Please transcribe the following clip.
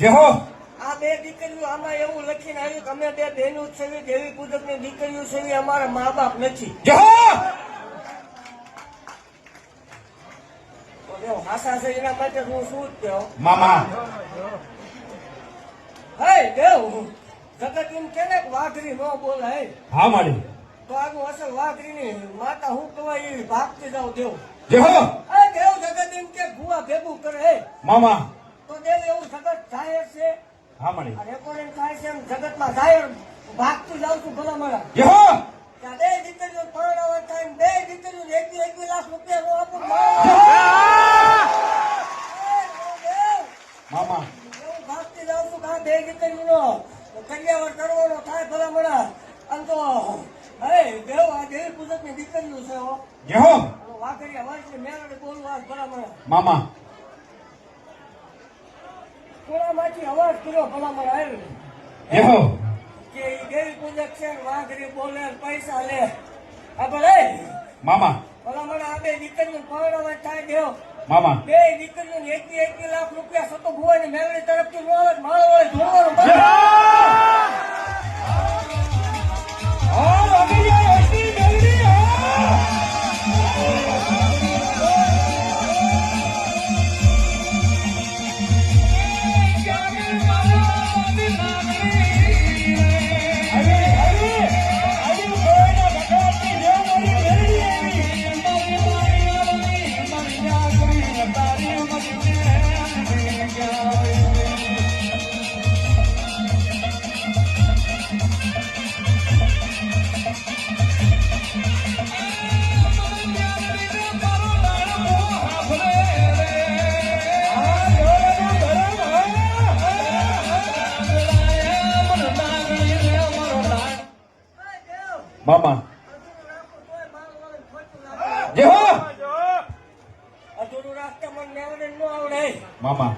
જે હો આ બે દીકરીઓ આમાં એવું લખીને આવ્યું કે અમે બે બહેનો જ છે દેવી પૂજકની દીકરીઓ છે અમારા મા બાપ નથી. જે હો તો દેવ આશા છે એના માટે હું શું જ કહો. મામા હે દેવ જગત એમ કે ને વાઘરી ન બોલે હે હા માડી તો આગળ અસલ વાઘરીની માતા હું કહેવાય એ ભાગતી જાવ દેવ. જે હો હે દેવ જગત એમ કે ભૂવા ભેગું કરે હે મામા તો દેવ એવું જગત જાહેર છે હા માડી આ રેકોર્ડિંગ થાય છે એમ જગતમાં જાહેર ભાગતું જાઉં છું ભલા મારા. જે હો ત્યાં બે દીકરીઓ પરણાવવા થાય ને બે દીકરીઓ 21 લાખ રૂપિયા નો આપું મામા એવું ભાગતી જાઉં છું કે આ બે દીકરીઓનો કન્યાવર કરવાનો થાય ભલા મારા. આમ તો હે દેવ આ દેવી પૂજકની દીકરીઓ છે હો. જે હો વાઘરી અવાજની મેળાને બોલવું આ ભલા મારા. મામા કોણામાંથી અવાજ કર્યો ભલા મારા હે જે હો કે ઈ દેવી પૂજક છે ને વાઘરી બોલે ને પૈસા લે. આ ભલે મામા ભલા મારા આ બે દીકરીઓ પરણાવવા થાય દેવ મામા બે દીકરીઓ 21 લાખ રૂપિયા સતો ભુવાની મેળવી તરફથી નો આવે માળો હોય ધોવાનું જે હો હા વાગી જાય એટલી મેલડી હા મામા જે હો અધૂરું રાખતા મને મેળવી ન આવડે. મામા